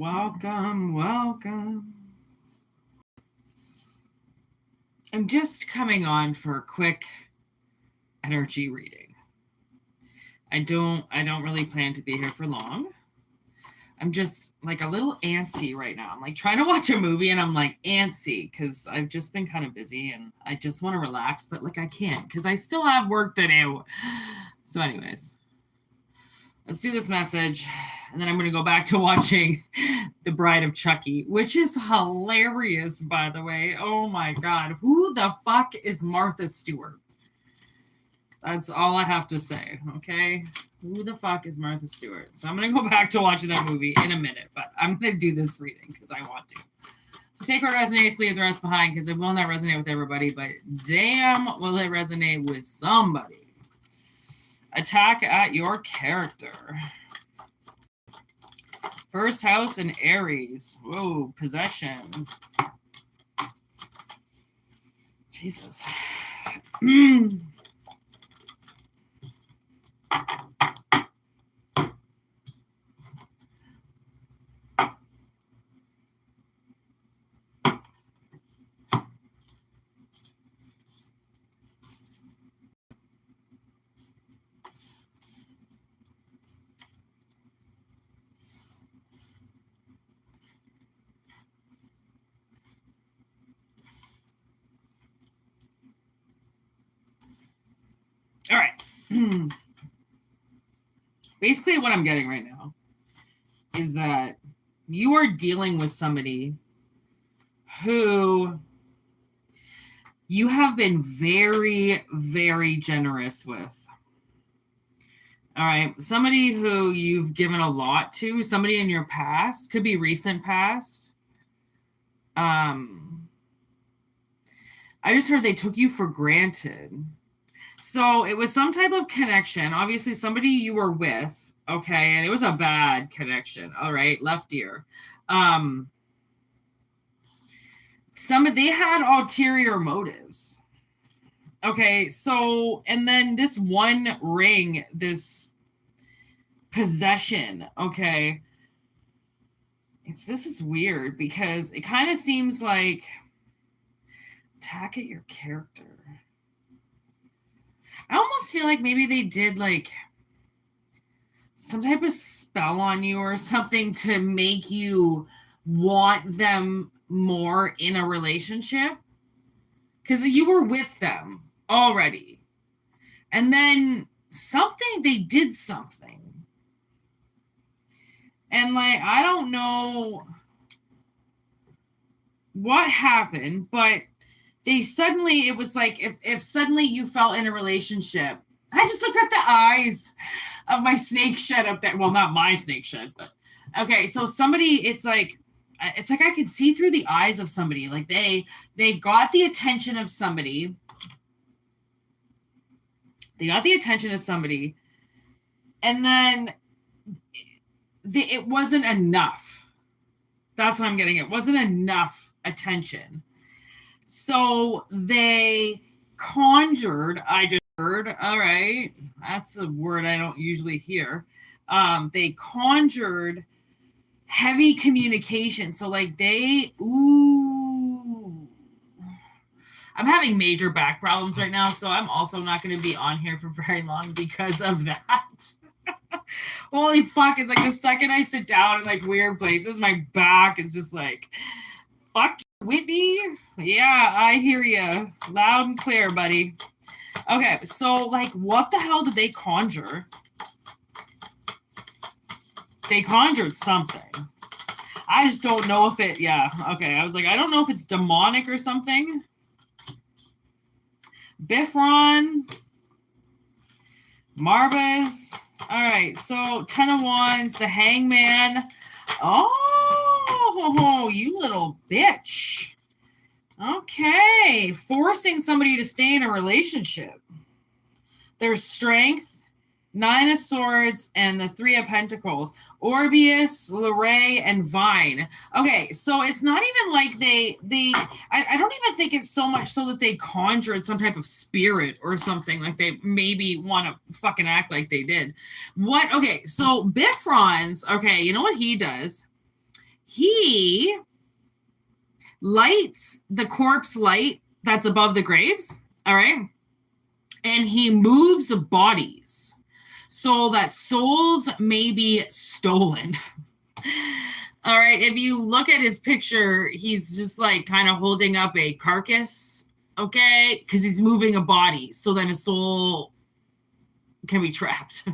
welcome. I'm just coming on for a quick energy reading. I don't really plan to be here for long. I'm just like a little antsy right now. I'm like trying to watch a movie and I'm like antsy because I've just been kind of busy and I just want to relax, but like I can't because I still have work to do. So anyways, let's do this message and then I'm going to go back to watching The Bride of Chucky, which is hilarious, by the way. Oh my God. Who the fuck is Martha Stewart? That's all I have to say, okay? Who the fuck is Martha Stewart? So I'm going to go back to watching that movie in a minute, but I'm going to do this reading because I want to. So take what resonates, leave the rest behind because it will not resonate with everybody, but damn will it resonate with somebody. Attack at your character. First house in Aries. Whoa, possession. Jesus. All right. Basically, what I'm getting right now is that you are dealing with somebody who you have been very, very generous with. All right. Somebody who you've given a lot to, somebody in your past, could be recent past. I just heard they took you for granted. So it was some type of connection. Obviously, somebody you were with, okay, and it was a bad connection. All right, left ear. They had ulterior motives. Okay, so and then this one ring, this possession. Okay, this is weird because it kind of seems like attack at your character. I almost feel like maybe they did like some type of spell on you or something to make you want them more in a relationship because you were with them already. And then they did something. And like, I don't know what happened, but it was like if suddenly you fell in a relationship. I just looked at the eyes of my snake shed up there. Well, not my snake shed, but okay. So it's like I could see through the eyes of somebody. Like they got the attention of somebody. They got the attention of somebody, and then it wasn't enough. That's what I'm getting. It wasn't enough attention. So they conjured, I just heard, all right, that's a word I don't usually hear. They conjured heavy communication. So like I'm having major back problems right now. So I'm also not going to be on here for very long because of that. Holy fuck. It's like the second I sit down in like weird places, my back is just like, fuck Whitney. Yeah, I hear you loud and clear, buddy. Okay, so like what the hell did they conjure? They conjured something. I just don't know if it, yeah, okay. I was like, I don't know if it's demonic or something. Bifron. Marbas. All right, so 10 of Wands, the Hangman. Oh, you little bitch. Okay, forcing somebody to stay in a relationship. There's Strength, 9 of Swords, and the 3 of Pentacles. Orbeus, Luray, and Vine. Okay, so it's not even like I don't even think it's so much so that they conjured some type of spirit or something, like they maybe want to fucking act like they did. Okay, so Bifron's, okay, you know what he does? he lights the corpse light that's above the graves, all right? And he moves bodies so that souls may be stolen. All right, if you look at his picture, he's just like kind of holding up a carcass, okay? Because he's moving a body, so then a soul can be trapped.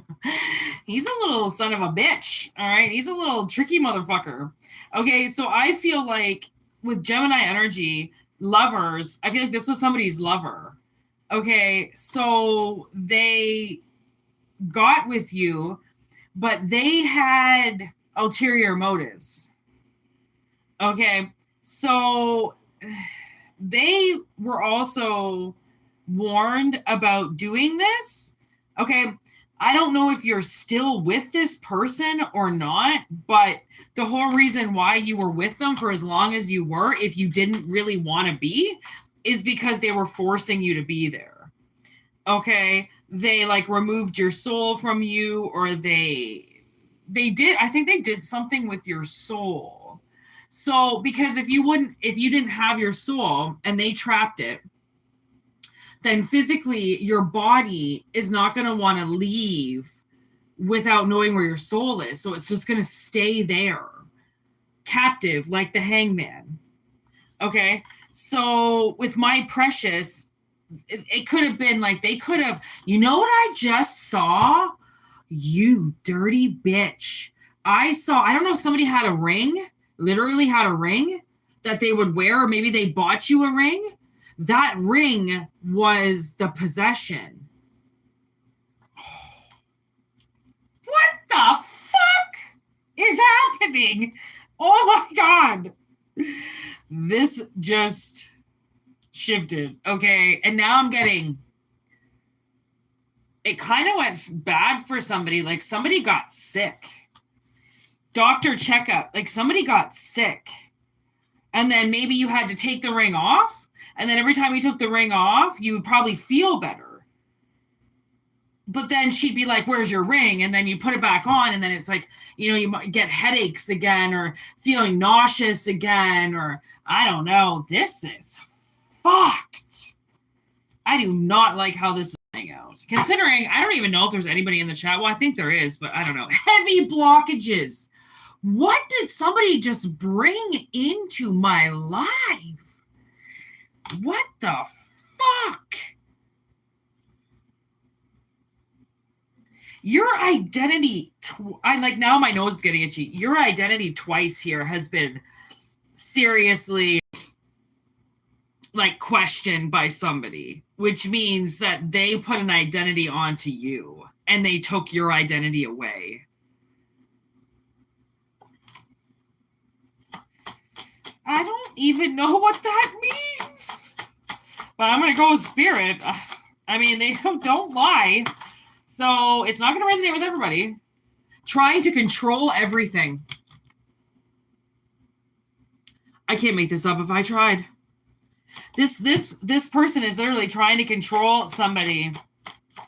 He's a little son of a bitch, all right? He's a little tricky motherfucker. Okay, so I feel like with Gemini energy, lovers, I feel like this was somebody's lover. Okay, so they got with you, but they had ulterior motives. Okay, so they were also warned about doing this. Okay, I don't know if you're still with this person or not, but the whole reason why you were with them for as long as you were, if you didn't really want to be, is because they were forcing you to be there. Okay, they like removed your soul from you, or they did, I think they did something with your soul. So because if you didn't have your soul and they trapped it, then physically your body is not going to want to leave without knowing where your soul is. So it's just going to stay there, captive, like the hangman. Okay, so with my precious, it could have been like they could have, you know what I just saw? You dirty bitch. I don't know if somebody had a ring, literally had a ring that they would wear, or maybe they bought you a ring. That ring was the possession. What the fuck is happening? Oh my God. This just shifted. Okay. And now I'm getting, it kind of went bad for somebody. Like somebody got sick. Doctor checkup. Like somebody got sick. And then maybe you had to take the ring off. And then every time you took the ring off, you would probably feel better. But then she'd be like, where's your ring? And then you put it back on. And then it's like, you might get headaches again, or feeling nauseous again, or I don't know. This is fucked. I do not like how this is playing out. Considering, I don't even know if there's anybody in the chat. Well, I think there is, but I don't know. Heavy blockages. What did somebody just bring into my life? What the fuck? Your identity, now my nose is getting itchy. Your identity twice here has been seriously like questioned by somebody, which means that they put an identity onto you and they took your identity away. I don't even know what that means, but I'm going to go with spirit. I mean, they don't lie. So it's not going to resonate with everybody. Trying to control everything. I can't make this up if I tried. This person is literally trying to control somebody.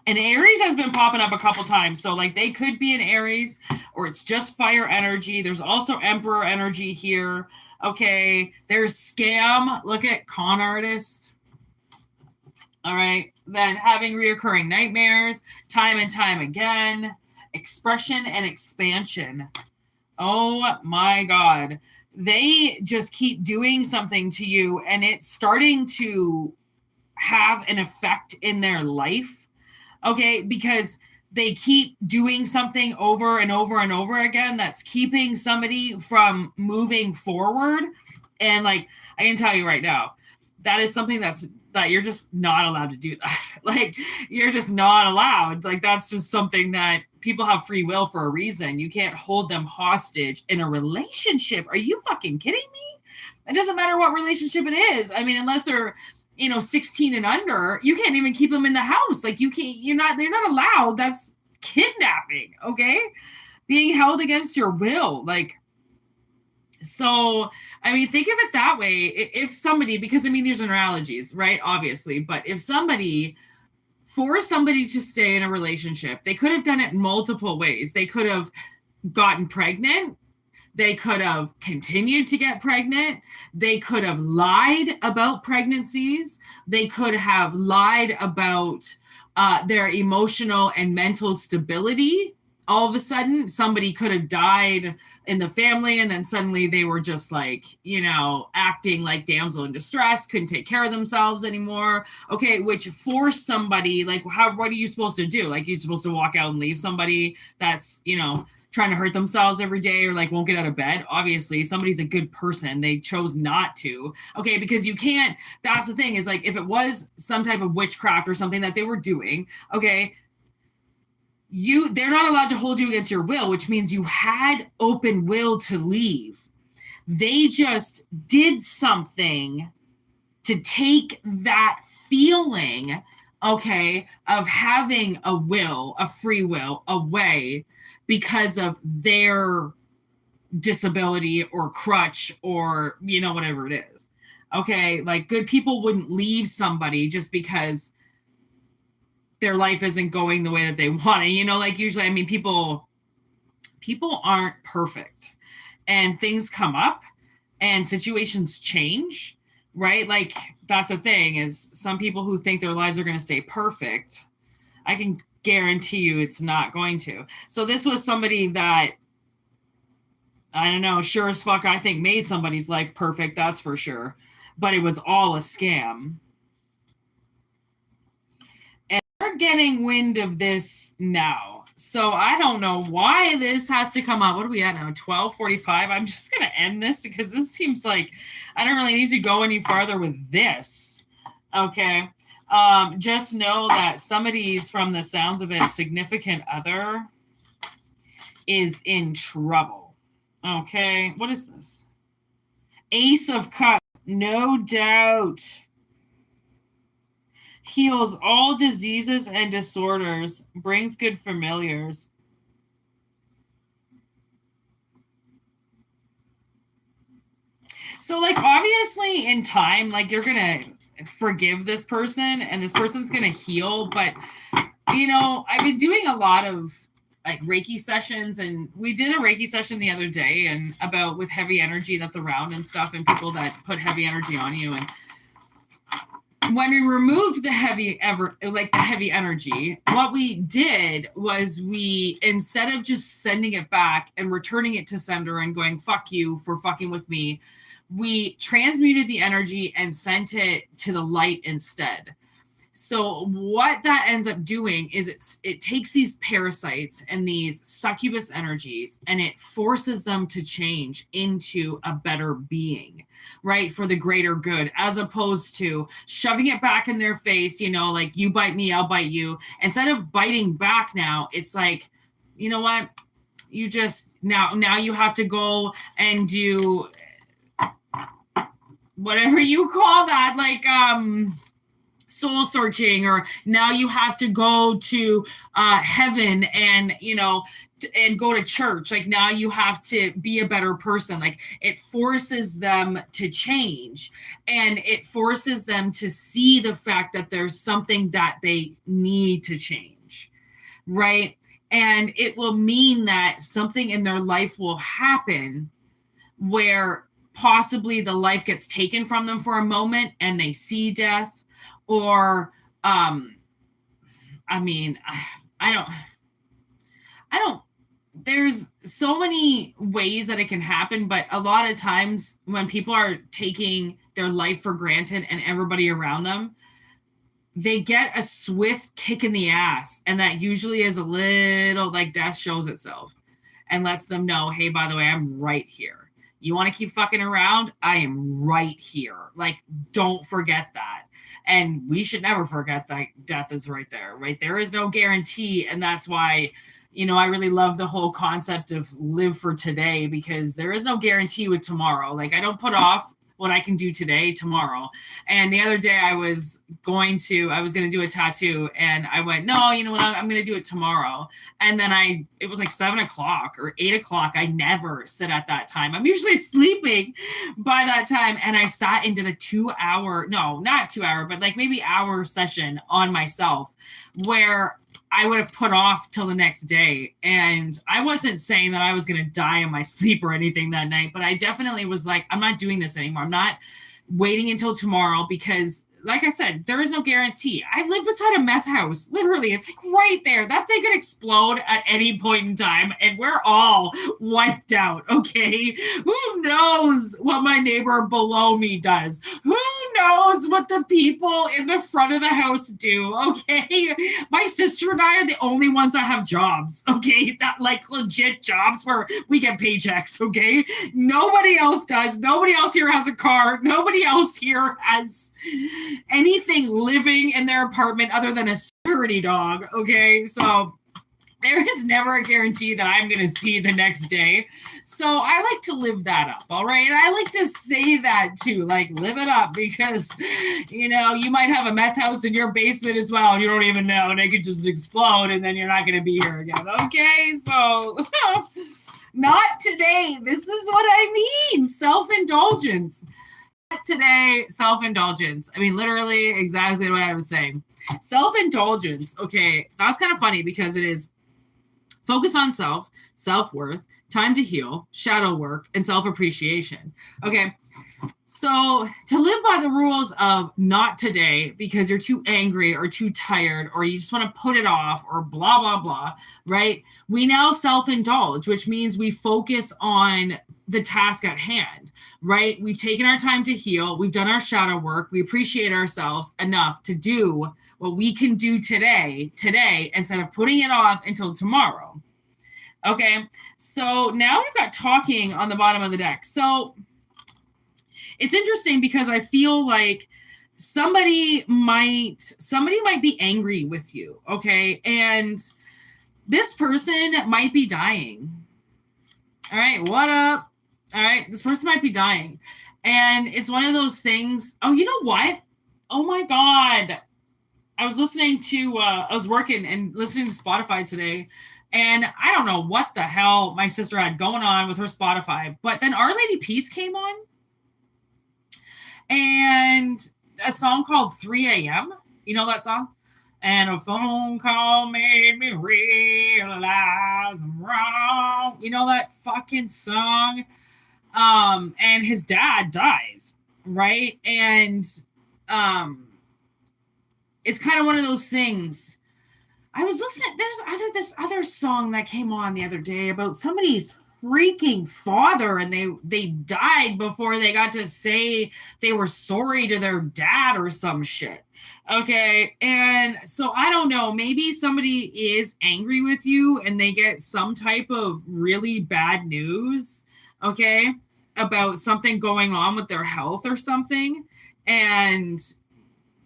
And Aries has been popping up a couple times. So like they could be an Aries, or it's just fire energy. There's also Emperor energy here. Okay, there's scam. Look at con artist. All right, then having reoccurring nightmares time and time again. Expression and expansion. Oh my God. They just keep doing something to you, and it's starting to have an effect in their life. Okay, because they keep doing something over and over and over again that's keeping somebody from moving forward. And like, I can tell you right now, that is something that you're just not allowed to do that. Like, you're just not allowed. Like, that's just something that people have free will for a reason. You can't hold them hostage in a relationship. Are you fucking kidding me? It doesn't matter what relationship it is. I mean, unless they're 16 and under, you can't even keep them in the house. Like they're not allowed. That's kidnapping. Okay. Being held against your will. Like, so, I mean, think of it that way. If somebody, because I mean, there's analogies, right? Obviously, but if for somebody to stay in a relationship, they could have done it multiple ways. They could have gotten pregnant. They could have continued to get pregnant. They could have lied about pregnancies. They could have lied about their emotional and mental stability. All of a sudden, somebody could have died in the family, and then suddenly they were just like, acting like damsel in distress, couldn't take care of themselves anymore. Okay, which forced somebody, like, what are you supposed to do? Like, you're supposed to walk out and leave somebody that's, trying to hurt themselves every day, or like won't get out of bed. Obviously, somebody's a good person. They chose not to. Okay, because you can't, that's the thing, is like, if it was some type of witchcraft or something that they were doing, okay, they're not allowed to hold you against your will, which means you had open will to leave. They just did something to take that feeling, okay, of having a will, a free will, away because of their disability or crutch or, whatever it is. Okay, like, good people wouldn't leave somebody just because their life isn't going the way that they want it. Like, usually, I mean, people aren't perfect, and things come up and situations change, right? Like, that's the thing, is some people who think their lives are going to stay perfect, I can guarantee you it's not going to. So this was somebody that, I don't know, sure as fuck, I think made somebody's life perfect, that's for sure. But it was all a scam. And they're getting wind of this now. So I don't know why this has to come up. What are we at now? 12:45. I'm just going to end this because this seems like I don't really need to go any farther with this. Okay. Just know that somebody's, from the sounds of it, significant other is in trouble. Okay. What is this? Ace of Cups. No doubt. Heals all diseases and disorders. Brings good familiars. So, like, obviously in time, like, you're going to forgive this person and this person's going to heal. But, I've been doing a lot of like Reiki sessions, and we did a Reiki session the other day and about with heavy energy that's around and stuff, and people that put heavy energy on you. And when we removed the heavy energy, what we did was we, instead of just sending it back and returning it to sender and going, fuck you for fucking with me, we transmuted the energy and sent it to the light instead. So what that ends up doing is it takes these parasites and these succubus energies and it forces them to change into a better being, right? For the greater good, as opposed to shoving it back in their face, like, you bite me, I'll bite you. Instead of biting back now, it's like, you know what? You just, now you have to go and do whatever you call that, like, soul searching, or now you have to go to heaven and and go to church. Like, now you have to be a better person. Like, it forces them to change, and it forces them to see the fact that there's something that they need to change, right? And it will mean that something in their life will happen where possibly the life gets taken from them for a moment and they see death. Or, I don't, there's so many ways that it can happen, but a lot of times when people are taking their life for granted and everybody around them, they get a swift kick in the ass. And that usually is a little, like, death shows itself and lets them know, hey, by the way, I'm right here. You want to keep fucking around? I am right here. Like, don't forget that. And we should never forget that death is right there, right? There is no guarantee. And that's why, I really love the whole concept of live for today, because there is no guarantee with tomorrow. Like, I don't put off what I can do today, tomorrow. And the other day I was going to do a tattoo, and I went, no, you know what? I'm going to do it tomorrow. And then it was like 7:00 or 8:00. I never sit at that time. I'm usually sleeping by that time. And I sat and did a 2-hour, no, not 2 hour, but like maybe hour session on myself, where I would have put off till the next day. And I wasn't saying that I was going to die in my sleep or anything that night, but I definitely was like, I'm not doing this anymore. I'm not waiting until tomorrow because, like I said, there is no guarantee. I live beside a meth house. Literally, it's like right there. That thing could explode at any point in time, and we're all wiped out, okay? Who knows what my neighbor below me does? Who knows what the people in the front of the house do, okay? My sister and I are the only ones that have jobs, okay? That, like, legit jobs where we get paychecks, okay? Nobody else does. Nobody else here has a car. Nobody else here has anything living in their apartment other than a security dog, okay? So there is never a guarantee that I'm going to see the next day. So I like to live that up, all right? And I like to say that too, like live it up because, you know, you might have a meth house in your basement as well and you don't even know and it could just explode and then you're not going to be here again, okay? So not today. This is what I mean, self-indulgence. Today, self-indulgence. I mean, literally exactly what I was saying. Self-indulgence, okay, that's kind of funny because it is focus on self, self-worth, time to heal, shadow work, and self-appreciation. Okay, so to live by the rules of not today because you're too angry or too tired or you just want to put it off or blah, blah, blah, right? We now self-indulge, which means we focus on the task at hand, right? We've taken our time to heal. We've done our shadow work. We appreciate ourselves enough to do what we can do today, instead of putting it off until tomorrow. Okay, so now we've got talking on the bottom of the deck. So it's interesting because I feel like somebody might be angry with you, okay? And this person might be dying. All right, what up? All right, this person might be dying. And it's one of those things. Oh, you know what? Oh my God. I was I was working and listening to Spotify today. And I don't know what the hell my sister had going on with her Spotify. But then Our Lady Peace came on. And a song called 3 a.m. You know that song? And a phone call made me realize I'm wrong. You know that fucking song? And his dad dies, right? And it's kind of one of those things. I was listening, there's this other song that came on the other day about somebody's freaking father, and they died before they got to say they were sorry to their dad or some shit. Okay, and so I don't know, maybe somebody is angry with you and they get some type of really bad news, okay, about something going on with their health or something, and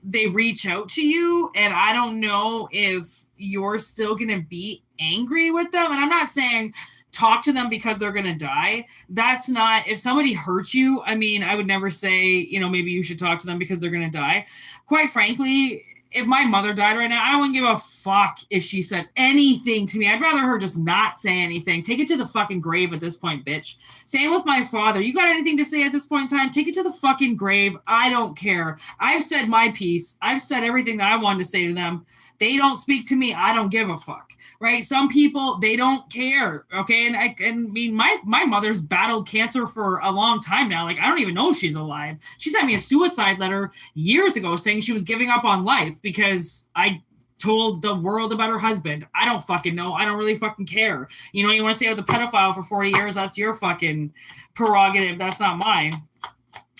they reach out to you, and I don't know if you're still going to be angry with them. And I'm not saying talk to them because they're going to die. That's not, if somebody hurts you, I mean, I would never say, you know, maybe you should talk to them because they're going to die. Quite frankly, if my mother died right now, I wouldn't give a fuck if she said anything to me. I'd rather her just not say anything. Take it to the fucking grave at this point, bitch. Same with my father. You got anything to say at this point in time? Take it to the fucking grave. I don't care. I've said my piece. I've said everything that I wanted to say to them. They don't speak to me. I don't give a fuck, right? Some people, they don't care, okay? And I mean, my mother's battled cancer for a long time now. Like, I don't even know if she's alive. She sent me a suicide letter years ago saying she was giving up on life because I told the world about her husband. I don't fucking know. I don't really fucking care. You know, you want to stay with a pedophile for 40 years, that's your fucking prerogative. That's not mine.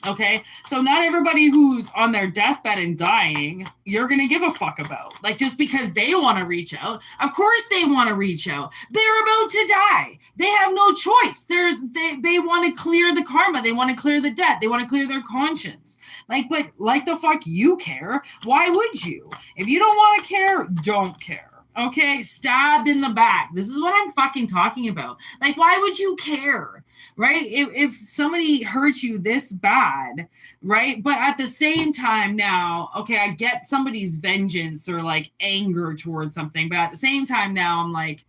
Okay, so not everybody who's on their deathbed and dying, you're going to give a fuck about. Like, just because they want to reach out, of course they want to reach out. They're about to die. They have no choice. They want to clear the karma. They want to clear the debt. They want to clear their conscience. Like, but like the fuck you care. Why would you? If you don't want to care, don't care. Okay, stabbed in the back. This is what I'm fucking talking about. Like, why would you care? Right? If somebody hurts you this bad, right? But at the same time now, okay, I get somebody's vengeance or like anger towards something. But at the same time now, I'm like,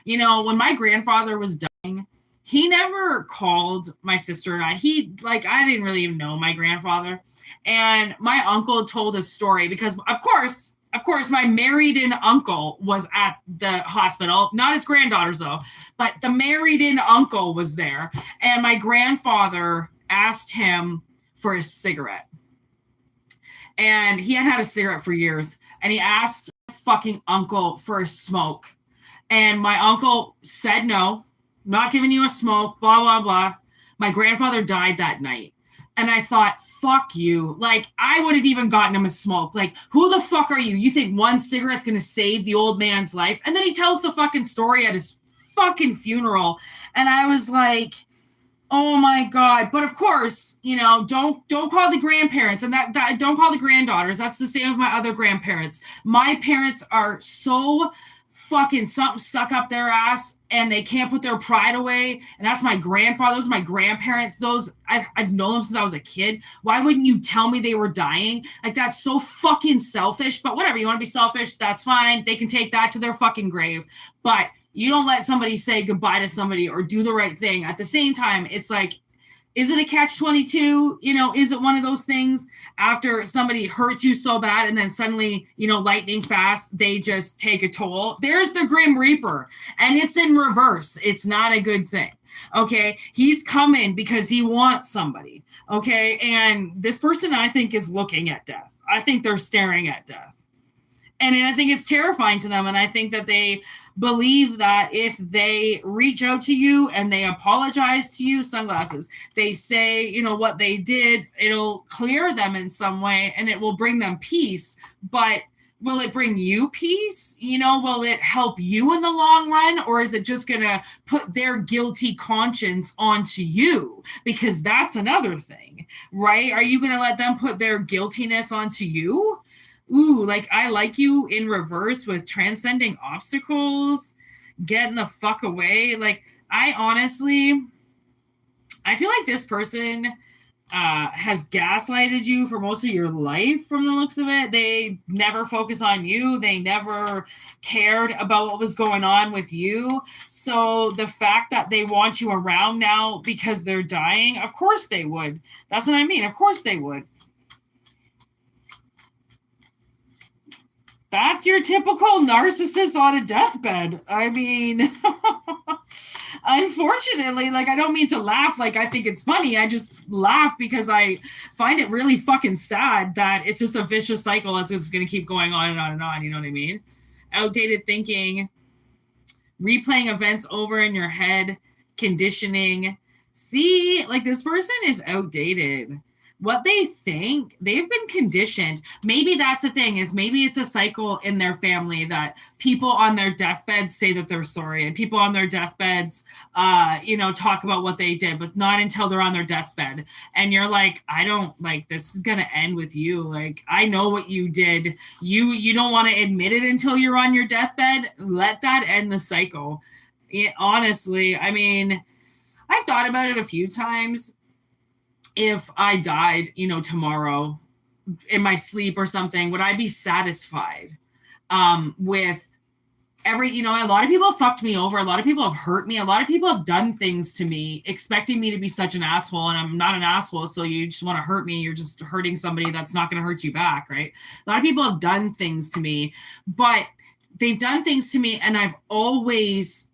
you know, when my grandfather was dying, he never called my sister and I. I didn't really even know my grandfather. And my uncle told a story because, of course, Of course, my married-in uncle was at the hospital. Not his granddaughters, though, but the married-in uncle was there. And my grandfather asked him for a cigarette. And he had had a cigarette for years. And he asked fucking uncle for a smoke. And my uncle said, no, not giving you a smoke, blah, blah, blah. My grandfather died that night. And I thought, fuck you. Like, I would have even gotten him a smoke. Like, who the fuck are you? You think one cigarette's going to save the old man's life? And then he tells the fucking story at his fucking funeral. And I was like, oh my God. But of course, you know, don't call the grandparents, and that don't call the granddaughters. That's the same with my other grandparents. My parents are so fucking something stuck up their ass, and they can't put their pride away. And that's my grandfather. Those are my grandparents. Those I've known them since I was a kid. Why wouldn't you tell me they were dying? Like, that's so fucking selfish. But whatever, you want to be selfish, that's fine. They can take that to their fucking grave. But you don't let somebody say goodbye to somebody or do the right thing. At the same time, it's like, is it a catch-22? You know, is it one of those things after somebody hurts you so bad and then suddenly, you know, lightning fast, they just take a toll? There's the Grim Reaper, and it's in reverse. It's not a good thing. Okay, he's coming because he wants somebody. Okay, and this person, I think, is looking at death. I think they're staring at death. And I think it's terrifying to them. And I think that they believe that if they reach out to you and they apologize to you, sunglasses, they say, you know, what they did, it'll clear them in some way and it will bring them peace. But will it bring you peace? You know, will it help you in the long run? Or is it just going to put their guilty conscience onto you? Because that's another thing, right? Are you going to let them put their guiltiness onto you? Ooh, like, I like you in reverse with transcending obstacles, getting the fuck away. Like, I feel like this person has gaslighted you for most of your life from the looks of it. They never focus on you. They never cared about what was going on with you. So the fact that they want you around now because they're dying, of course they would. That's what I mean. Of course they would. That's your typical narcissist on a deathbed. I mean, unfortunately, like, I don't mean to laugh like I think it's funny. I just laugh because I find it really fucking sad that it's just a vicious cycle that's just going to keep going on and on and on. You know what I mean? Outdated thinking, replaying events over in your head, conditioning. See, like, this person is outdated. What they think, they've been conditioned. Maybe that's the thing, is maybe it's a cycle in their family that people on their deathbeds say that they're sorry, and people on their deathbeds, you know, talk about what they did, but not until they're on their deathbed. And you're like, I don't, like, this is going to end with you. Like, I know what you did. You don't want to admit it until you're on your deathbed. Let that end the cycle. Honestly, I mean, I've thought about it a few times. If I died, you know, tomorrow in my sleep or something, would I be satisfied with you know, a lot of people have fucked me over. A lot of people have hurt me. A lot of people have done things to me expecting me to be such an asshole, and I'm not an asshole. So you just want to hurt me. You're just hurting somebody that's not going to hurt you back, right? A lot of people have done things to me, but they've done things to me, and I've always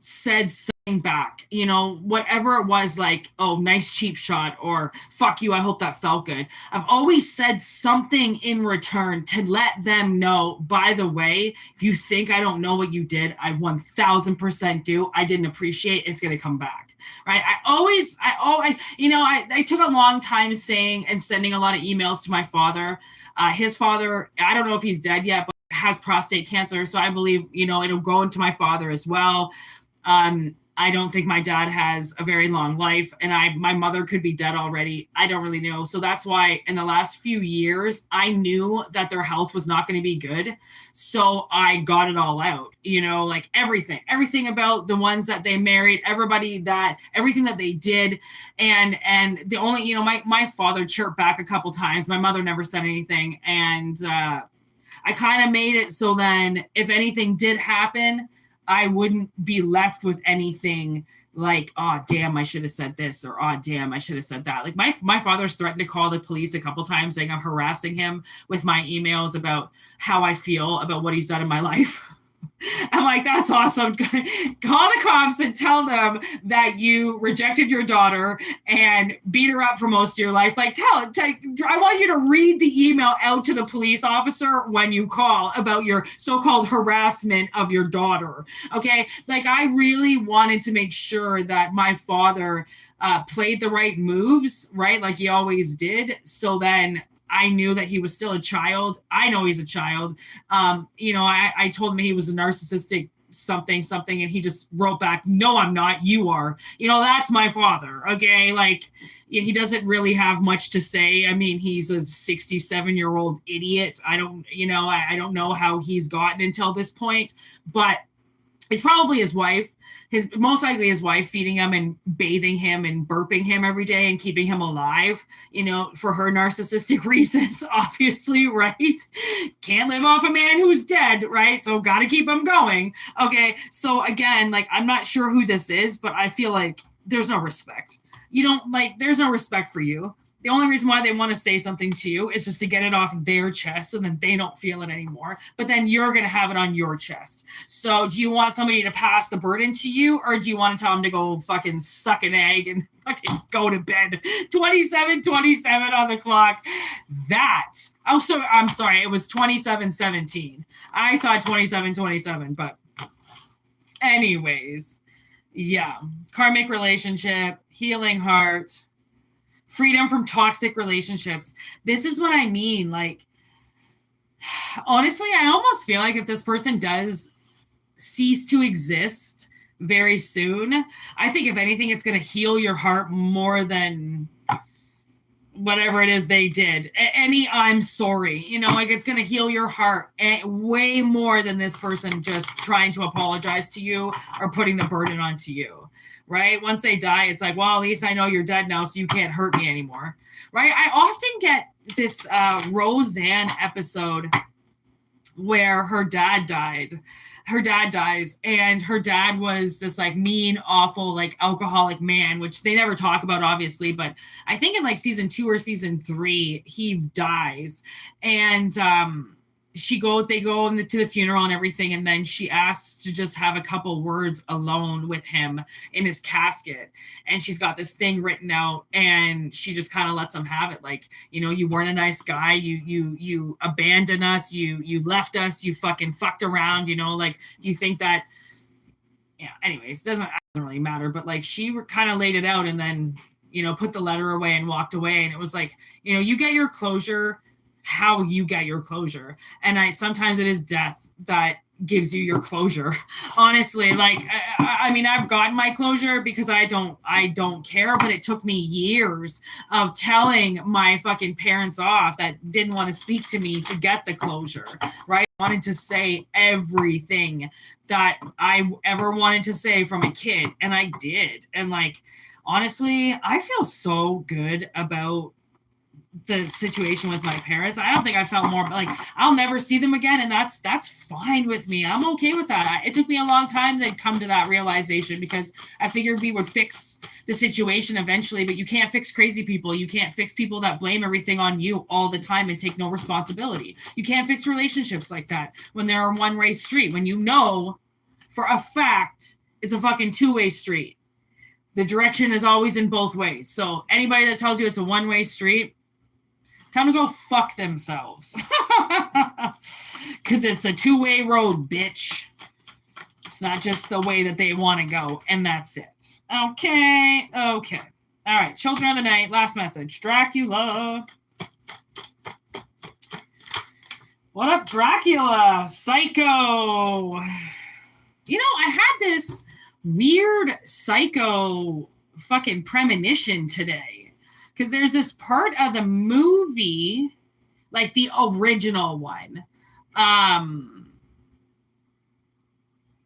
said something back, you know, whatever it was, like, oh, nice cheap shot, or fuck you, I hope that felt good. I've always said something in return to let them know, by the way, if you think I don't know what you did, I 1000% do. I didn't appreciate it's going to come back. Right. I took a long time saying and sending a lot of emails to my father. His father, I don't know if he's dead yet, but has prostate cancer. So I believe, you know, it'll go into my father as well. I don't think my dad has a very long life, and my mother could be dead already. I don't really know. So that's why in the last few years, I knew that their health was not going to be good. So I got it all out, you know, like everything about the ones that they married, everything that they did. And the only, you know, my father chirped back a couple times. My mother never said anything. And, I kind of made it so then if anything did happen, I wouldn't be left with anything like, oh damn, I should have said this, or oh damn, I should have said that. Like my father's threatened to call the police a couple times, saying I'm harassing him with my emails about how I feel about what he's done in my life. I'm like, that's awesome. Call the cops and tell them that you rejected your daughter and beat her up for most of your life. Like, I want you to read the email out to the police officer when you call about your so-called harassment of your daughter. Okay. Like, I really wanted to make sure that my father played the right moves, right? Like he always did. So then I knew that he was still a child. I know he's a child. I told him he was a narcissistic something, and he just wrote back, no, I'm not. You are. That's my father. Okay. Like, he doesn't really have much to say. I mean, he's a 67-year-old idiot. I don't know how he's gotten until this point, but it's probably his wife. Most likely his wife feeding him and bathing him and burping him every day and keeping him alive, for her narcissistic reasons, obviously, right? Can't live off a man who's dead, right? So got to keep him going. Okay. So again, like, I'm not sure who this is, but I feel like there's no respect. There's no respect for you. The only reason why they want to say something to you is just to get it off their chest, so then they don't feel it anymore. But then you're going to have it on your chest. So do you want somebody to pass the burden to you, or do you want to tell them to go fucking suck an egg and fucking go to bed? 27:27 on the clock. I'm sorry. It was 27:17. I saw 27:27, but anyways, yeah. Karmic relationship, healing heart, freedom from toxic relationships. This is what I mean. Like, honestly, I almost feel like if this person does cease to exist very soon, I think if anything, it's going to heal your heart more than whatever it is they did. I'm sorry, it's going to heal your heart way more than this person just trying to apologize to you or putting the burden onto you. Right? Once they die, it's like, well, at least I know you're dead now, so you can't hurt me anymore. Right? I often get this Roseanne episode where her dad died. Her dad dies, and her dad was this like mean, awful, like alcoholic man, which they never talk about, obviously. But I think in like season 2 or season 3, he dies, and they go into the funeral and everything, and then she asks to just have a couple words alone with him in his casket, and she's got this thing written out, and she just kind of lets him have it, like, you weren't a nice guy, you abandoned us, you left us, you fucking fucked around, like, do you think that, yeah, anyways, doesn't really matter, but like, she kind of laid it out, and then put the letter away and walked away, and it was like, you get your closure how you get your closure. And sometimes it is death that gives you your closure. Honestly, like, I mean, I've gotten my closure because I don't care, but it took me years of telling my fucking parents off that didn't want to speak to me to get the closure, right? I wanted to say everything that I ever wanted to say from a kid, and I did. And like, honestly, I feel so good about the situation with my parents. I don't think I felt more like I'll never see them again, and that's fine with me. I'm okay with that. It took me a long time to come to that realization because I figured we would fix the situation eventually, but you can't fix crazy people. You can't fix people that blame everything on you all the time and take no responsibility. You can't fix relationships like that when they're a one-way street, when you know for a fact it's a fucking two-way street. The direction is always in both ways. So anybody that tells you it's a one-way street, tell them to go fuck themselves. Because it's a two-way road, bitch. It's not just the way that they want to go, and that's it. Okay. All right, children of the night, last message. Dracula. What up, Dracula? Psycho. I had this weird psycho fucking premonition today. Because there's this part of the movie, like the original one.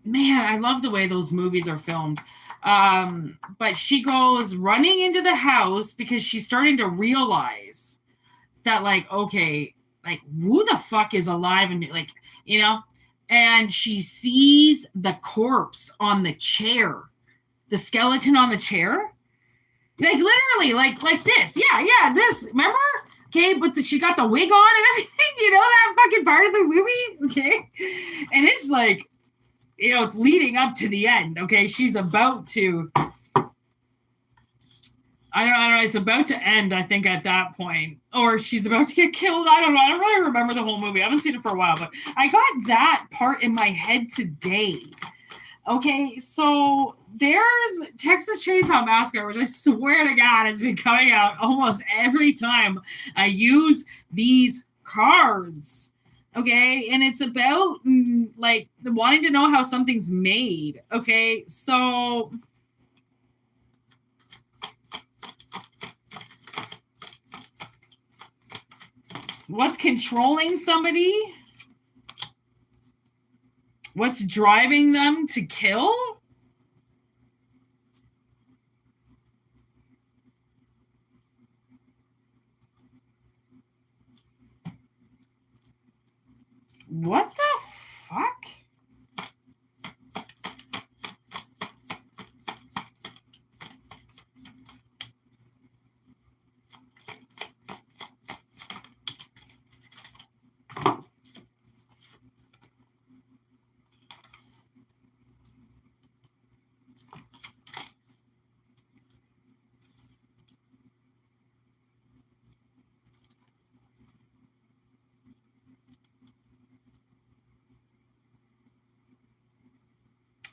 Man, I love the way those movies are filmed. But she goes running into the house because she's starting to realize that, like, okay, like, who the fuck is alive? And, like, and she sees the corpse on the chair the skeleton on the chair. Like literally, like this. Yeah, this. Remember? Okay, but she got the wig on and everything. You know that fucking part of the movie? Okay, and it's like, you know, it's leading up to the end. Okay, she's about to. I don't know. It's about to end, I think, at that point. Or she's about to get killed. I don't know. I don't really remember the whole movie. I haven't seen it for a while, but I got that part in my head today. Okay, so there's Texas Chainsaw Massacre, which I swear to God has been coming out almost every time I use these cards. Okay, and it's about, like, wanting to know how something's made. Okay, so... what's controlling somebody? What's driving them to kill? What the fuck?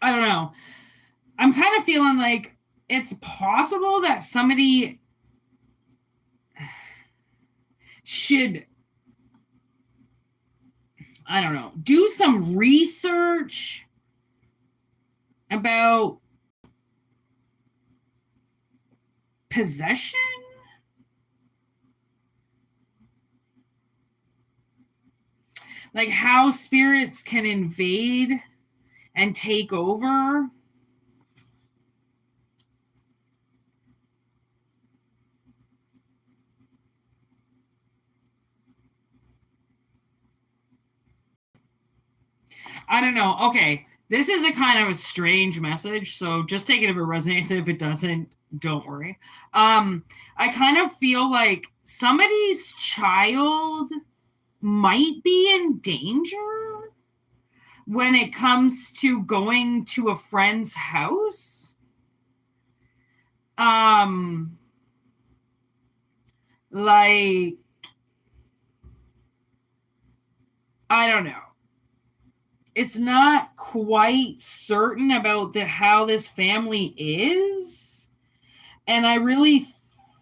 I don't know. I'm kind of feeling like it's possible that somebody should, I don't know, do some research about possession. Like how spirits can invade and take over. I don't know. Okay, this is a kind of a strange message, so just take it if it resonates. If it doesn't, don't worry. I kind of feel like somebody's child might be in danger when it comes to going to a friend's house. Like, I don't know. It's not quite certain about how this family is. And I really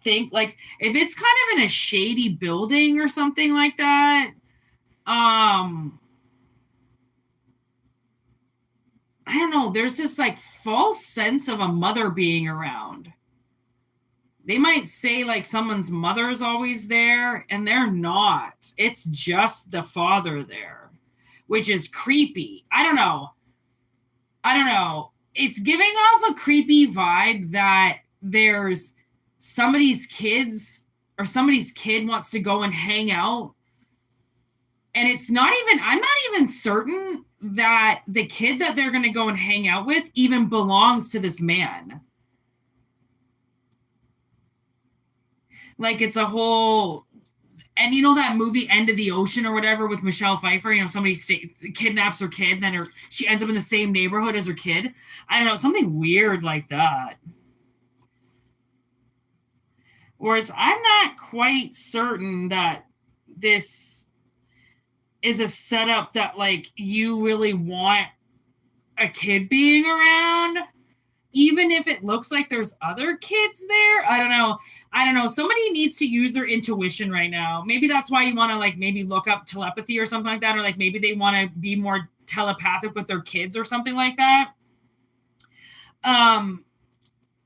think, like, if it's kind of in a shady building or something like that, I don't know, there's this like false sense of a mother being around. They might say like someone's mother is always there, and they're not. It's just the father there, which is creepy. I don't know. It's giving off a creepy vibe that there's somebody's kids or somebody's kid wants to go and hang out. And it's not even, I'm not even certain that the kid that they're going to go and hang out with even belongs to this man. Like it's a whole, and you know that movie End of the Ocean or whatever with Michelle Pfeiffer, you know, somebody kidnaps her kid, then she ends up in the same neighborhood as her kid. I don't know, something weird like that. Whereas I'm not quite certain that this is a setup that like you really want a kid being around, even if it looks like there's other kids there. I don't know. Somebody needs to use their intuition right now. Maybe that's why you want to like maybe look up telepathy or something like that, or like maybe they want to be more telepathic with their kids or something like that.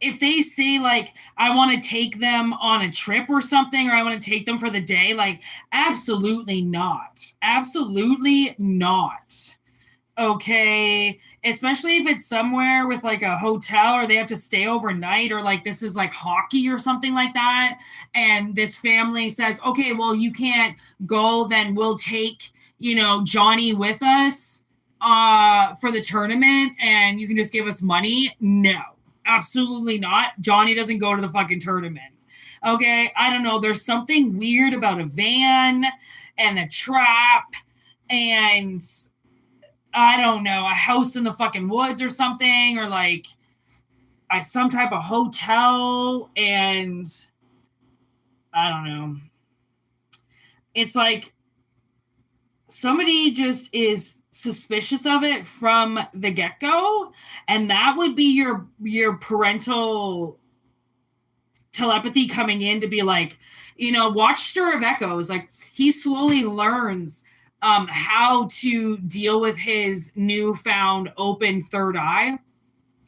If they say like, I want to take them on a trip or something, or I want to take them for the day, like absolutely not. Absolutely not. Okay. Especially if it's somewhere with like a hotel or they have to stay overnight, or like this is like hockey or something like that. And this family says, okay, well, you can't go, then we'll take, you know, Johnny with us for the tournament and you can just give us money. No. Absolutely not. Johnny doesn't go to the fucking tournament. Okay, I don't know. There's something weird about a van and a trap and I don't know, a house in the fucking woods or something, or like some type of hotel, and I don't know. It's like somebody just is suspicious of it from the get-go, and that would be your parental telepathy coming in to be like, watch Stir of Echoes. Like, he slowly learns how to deal with his newfound open third eye,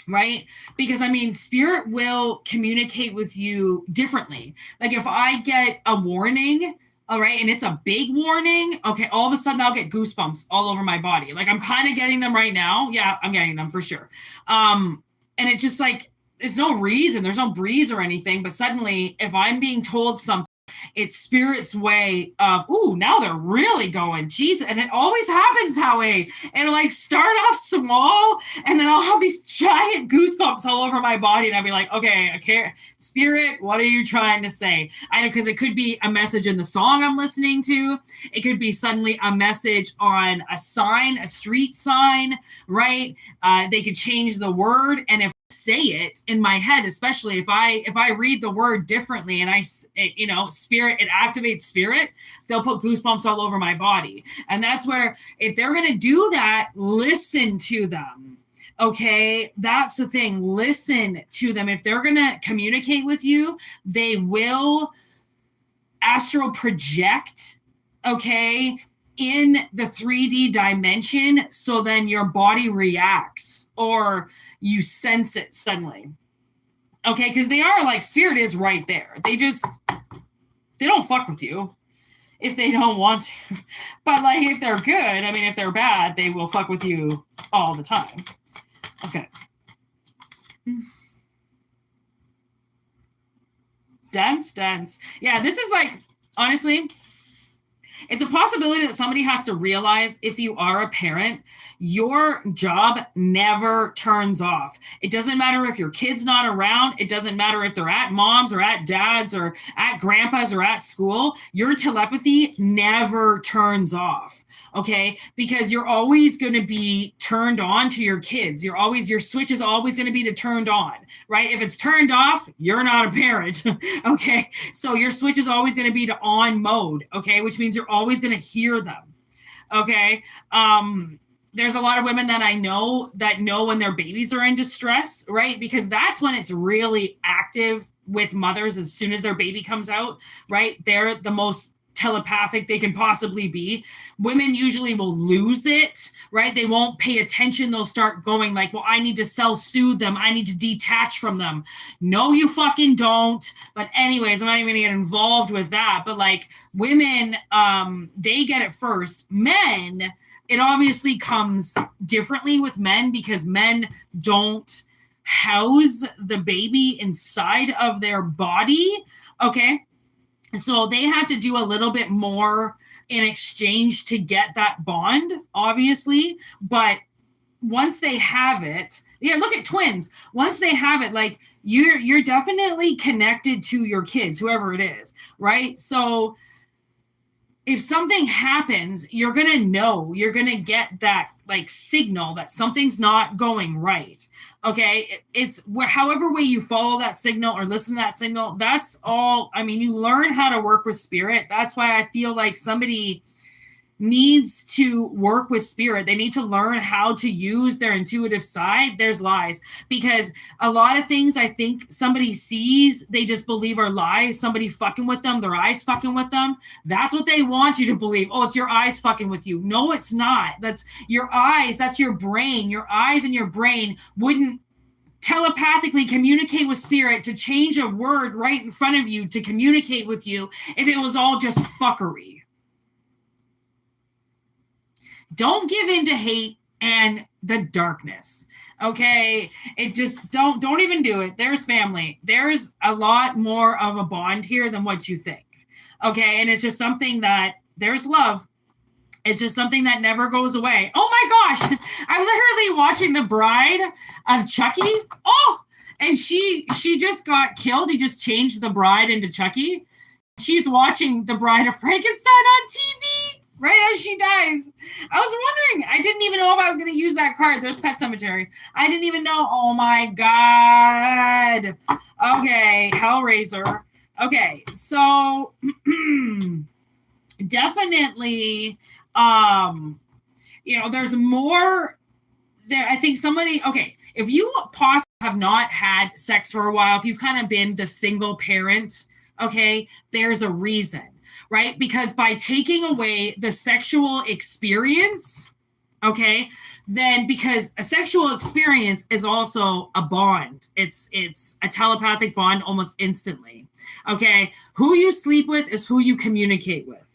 right? Because spirit will communicate with you differently. Like, if I get a warning, all right, and it's a big warning, okay, all of a sudden I'll get goosebumps all over my body. Like, I'm kind of getting them right now. Yeah, I'm getting them for sure. And it's just like, there's no reason, there's no breeze or anything, but suddenly if I'm being told something, it's spirit's way of, ooh, now they're really going, Jesus. And it always happens that way. It'll like start off small, and then I'll have these giant goosebumps all over my body, and I'll be like, okay, I care. Spirit, what are you trying to say? I know, because it could be a message in the song I'm listening to. It could be suddenly a message on a sign, a street sign, right? They could change the word, and if say it in my head, especially if I read the word differently and spirit, it activates spirit, they'll put goosebumps all over my body. And that's where, if they're going to do that, listen to them. Okay, that's the thing. Listen to them. If they're going to communicate with you, they will astral project, okay, in the 3D dimension, so then your body reacts or you sense it suddenly. Okay, because they are like, spirit is right there. They don't fuck with you if they don't want to. But like, if they're good, if they're bad, they will fuck with you all the time. Okay. Dance. Yeah, this is like, honestly, it's a possibility that somebody has to realize, if you are a parent, your job never turns off. It doesn't matter if your kid's not around. It doesn't matter if they're at mom's or at dad's or at grandpa's or at school. Your telepathy never turns off, okay? Because you're always going to be turned on to your kids. Your switch is always going to be turned on, right? If it's turned off, you're not a parent, okay? So your switch is always going to be to on mode, okay? Which means you're always going to hear them, okay? There's a lot of women that I know when their babies are in distress, right? Because that's when it's really active with mothers. As soon as their baby comes out, right? They're the most telepathic they can possibly be. Women usually will lose it, right? They won't pay attention. They'll start going like, well, I need to self-soothe them. I need to detach from them. No, you fucking don't. But anyways, I'm not even gonna get involved with that. But like, women, they get it first. Men, it obviously comes differently with men, because men don't house the baby inside of their body, okay? So they have to do a little bit more in exchange to get that bond, obviously. But once they have it, yeah, look at twins. Once they have it, like, you're definitely connected to your kids, whoever it is, right? So if something happens, you're going to get that like signal that something's not going right. Okay. It's however way you follow that signal or listen to that signal. That's all. You learn how to work with spirit. That's why I feel like somebody needs to work with spirit. They need to learn how to use their intuitive side. There's lies, because a lot of things I think somebody sees, they just believe are lies. Somebody fucking with them, their eyes fucking with them. That's what they want you to believe. Oh, it's your eyes fucking with you. No, it's not. That's your eyes. That's your brain. Your eyes and your brain wouldn't telepathically communicate with spirit to change a word right in front of you to communicate with you if it was all just fuckery. Don't give in to hate and the darkness. Okay. It just don't even do it. There's family. There's a lot more of a bond here than what you think. Okay. And it's just something that there's love. It's just something that never goes away. Oh my gosh. I'm literally watching The Bride of Chucky. Oh, and she just got killed. He just changed the bride into Chucky. She's watching The Bride of Frankenstein on TV right as she dies. I was wondering. I didn't even know if I was going to use that card. There's Pet Cemetery. I didn't even know. Oh my God. Okay. Hellraiser. Okay. So definitely, there's more there. I think somebody, okay, if you possibly have not had sex for a while, if you've kind of been the single parent, okay, there's a reason, right? Because by taking away the sexual experience, okay, then because a sexual experience is also a bond. It's a telepathic bond almost instantly. Okay, who you sleep with is who you communicate with.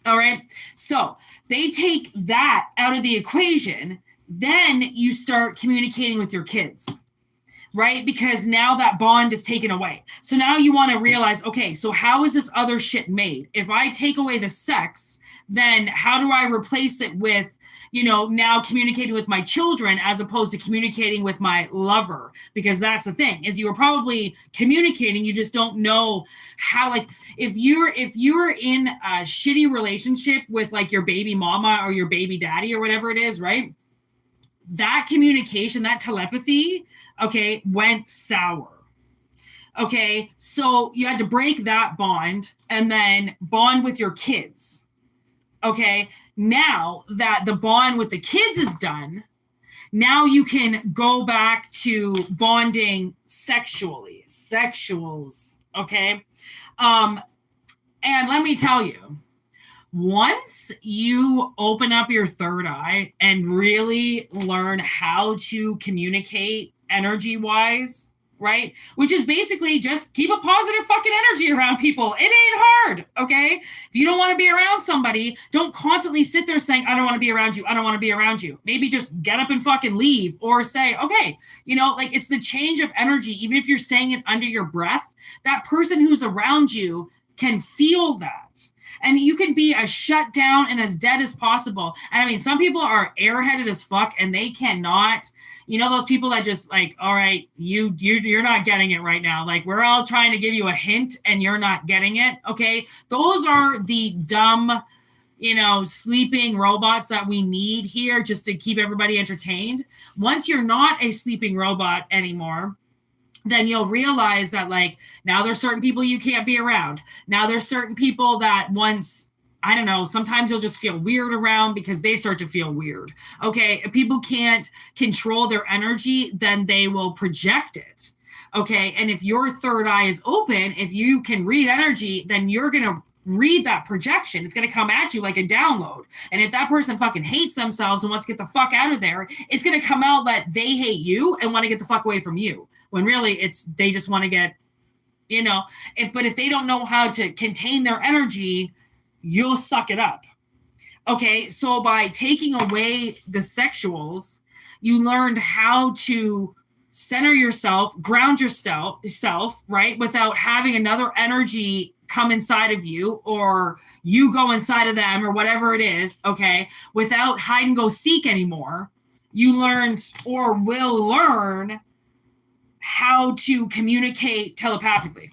All right, so they take that out of the equation, then you start communicating with your kids, right? Because now that bond is taken away. So now you want to realize, okay, so how is this other shit made? If I take away the sex, then how do I replace it with, now communicating with my children as opposed to communicating with my lover? Because that's the thing, is you were probably communicating, you just don't know how. Like if you're in a shitty relationship with like your baby mama or your baby daddy or whatever it is, right? That communication, that telepathy, okay, went sour. Okay, so you had to break that bond and then bond with your kids. Okay, now that the bond with the kids is done, now you can go back to bonding sexuals, okay? And let me tell you, once you open up your third eye and really learn how to communicate energy-wise, right? Which is basically just keep a positive fucking energy around people. It ain't hard, okay? If you don't want to be around somebody, don't constantly sit there saying, I don't want to be around you. I don't want to be around you. Maybe just get up and fucking leave, or say, okay, like it's the change of energy. Even if you're saying it under your breath, that person who's around you can feel that. And you can be as shut down and as dead as possible. And I mean, some people are airheaded as fuck and they cannot, those people that just like, all right, you're not getting it right now. Like we're all trying to give you a hint and you're not getting it. Okay. Those are the dumb, sleeping robots that we need here just to keep everybody entertained. Once you're not a sleeping robot anymore, then you'll realize that like now there's certain people you can't be around. Now there's certain people that once, I don't know, sometimes you'll just feel weird around because they start to feel weird. Okay, if people can't control their energy, then they will project it. Okay, and if your third eye is open, if you can read energy, then you're going to read that projection. It's going to come at you like a download. And if that person fucking hates themselves and wants to get the fuck out of there, it's going to come out that they hate you and want to get the fuck away from you. When really they just want to get, but if they don't know how to contain their energy, you'll suck it up. Okay, so by taking away the sexuals, you learned how to center yourself, ground yourself, right? Without having another energy come inside of you or you go inside of them or whatever it is, okay? Without hide and go seek anymore, you learned or will learn how to communicate telepathically.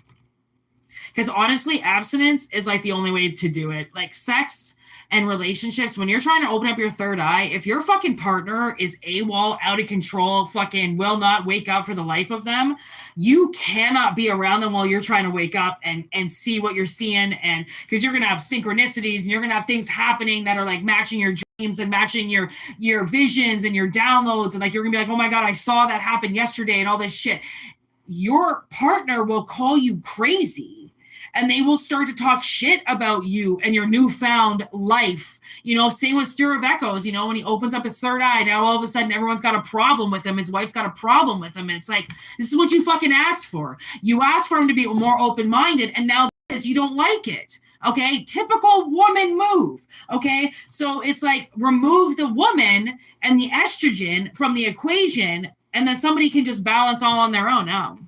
Because honestly, abstinence is like the only way to do it. Like sex and relationships, when you're trying to open up your third eye, if your fucking partner is AWOL, out of control, fucking will not wake up for the life of them, you cannot be around them while you're trying to wake up and see what you're seeing. And because you're going to have synchronicities and you're going to have things happening that are like matching your dreams and matching your visions and your downloads. And like, you're going to be like, oh my God, I saw that happen yesterday and all this shit. Your partner will call you crazy. And they will start to talk shit about you and your newfound life. Same with Stir of Echoes, when he opens up his third eye, now all of a sudden everyone's got a problem with him. His wife's got a problem with him. And it's like, this is what you fucking asked for. You asked for him to be more open-minded, and now you don't like it. Okay, typical woman move. Okay, so it's like remove the woman and the estrogen from the equation, and then somebody can just balance all on their own now.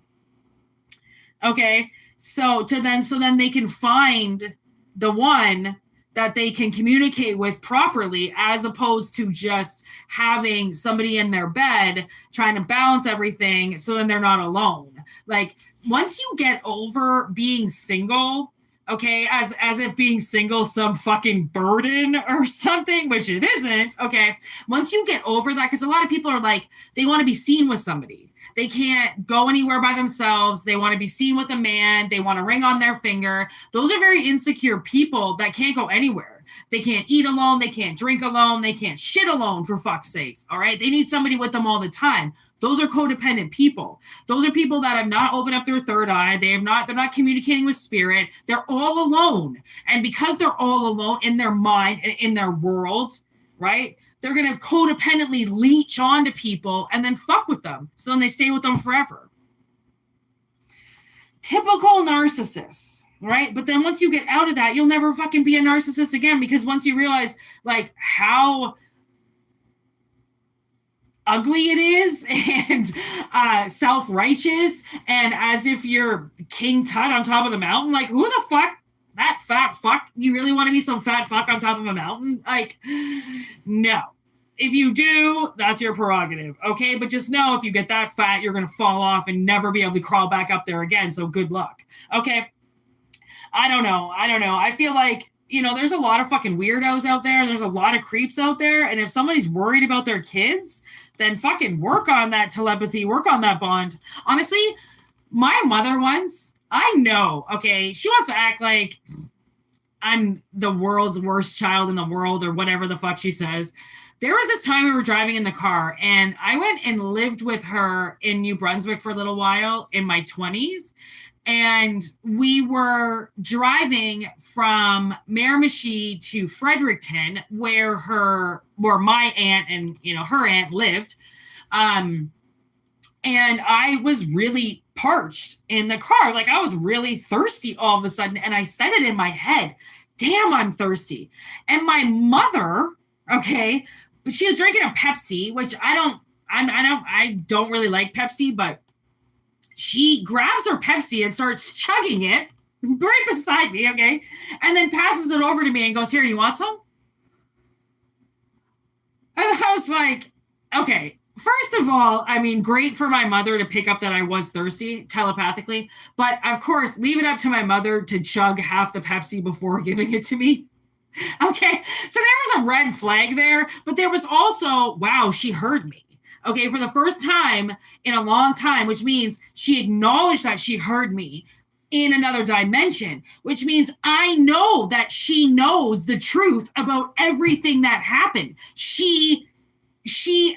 Okay. So then they can find the one that they can communicate with properly, as opposed to just having somebody in their bed trying to balance everything so then they're not alone. Like, once you get over being single, okay, as if being single some fucking burden or something, which it isn't, okay, once you get over that, because a lot of people are like, they want to be seen with somebody. They can't go anywhere by themselves. They want to be seen with a man. They want a ring on their finger. Those are very insecure people that can't go anywhere. They can't eat alone. They can't drink alone. They can't shit alone, for fuck's sakes. All right. They need somebody with them all the time. Those are codependent people. Those are people that have not opened up their third eye. They're not communicating with spirit. They're all alone. And because they're all alone in their mind and in their world, right, they're going to codependently leech onto people and then fuck with them. So then they stay with them forever. Typical narcissists, right? But then once you get out of that, you'll never fucking be a narcissist again, because once you realize like how ugly it is and self-righteous and as if you're King Tut on top of the mountain, like, who the fuck? That fat fuck? You really want to be some fat fuck on top of a mountain? Like, no. If you do, that's your prerogative, okay? But just know, if you get that fat, you're going to fall off and never be able to crawl back up there again, so good luck, okay? I don't know. I feel like, you know, there's a lot of fucking weirdos out there. There's a lot of creeps out there, and if somebody's worried about their kids, then fucking work on that telepathy, work on that bond. Honestly, my mother once, I know, okay, she wants to act like I'm the world's worst child in the world or whatever the fuck she says. There was this time we were driving in the car, and I went and lived with her in New Brunswick for a little while in my 20s. And we were driving from Miramichi to Fredericton, where my aunt and, you know, her aunt lived. And I was really parched in the car. Like, I was really thirsty all of a sudden. And I said it in my head, damn, I'm thirsty. And my mother, okay, she was drinking a Pepsi, which I don't really like Pepsi, but she grabs her Pepsi and starts chugging it right beside me, okay? And then passes it over to me and goes, here, you want some? And I was like, okay, first of all, I mean, great for my mother to pick up that I was thirsty telepathically. But, of course, leave it up to my mother to chug half the Pepsi before giving it to me. Okay, so there was a red flag there, but there was also, wow, she heard me. Okay, for the first time in a long time, which means she acknowledged that she heard me in another dimension, which means I know that she knows the truth about everything that happened. She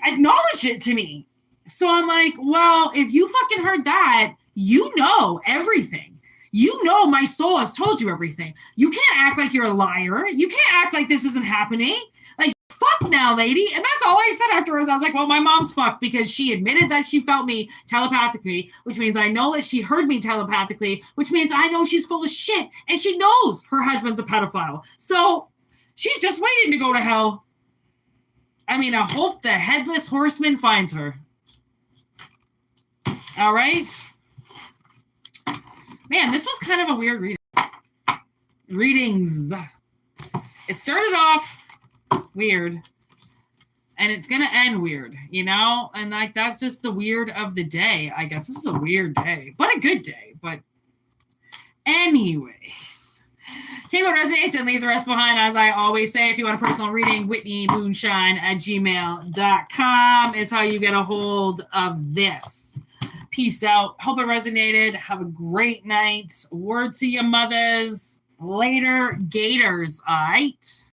acknowledged it to me. So I'm like, well, if you fucking heard that, you know everything. You know my soul has told you everything. You can't act like you're a liar. You can't act like this isn't happening. Like, fuck now, lady. And that's all I said afterwards. I was like, well, my mom's fucked, because she admitted that she felt me telepathically, which means I know that she heard me telepathically, which means I know she's full of shit, and she knows her husband's a pedophile. So she's just waiting to go to hell. I mean, I hope the headless horseman finds her. All right. Man, this was kind of a weird reading. Readings. It started off weird, and it's going to end weird, you know? And, like, that's just the weird of the day, I guess. This is a weird day, but a good day. But anyways, take what resonates and leave the rest behind. As I always say, if you want a personal reading, whitneymoonshine@gmail.com is how you get a hold of this. Peace out. Hope it resonated. Have a great night. Word to your mothers. Later, gators. All right.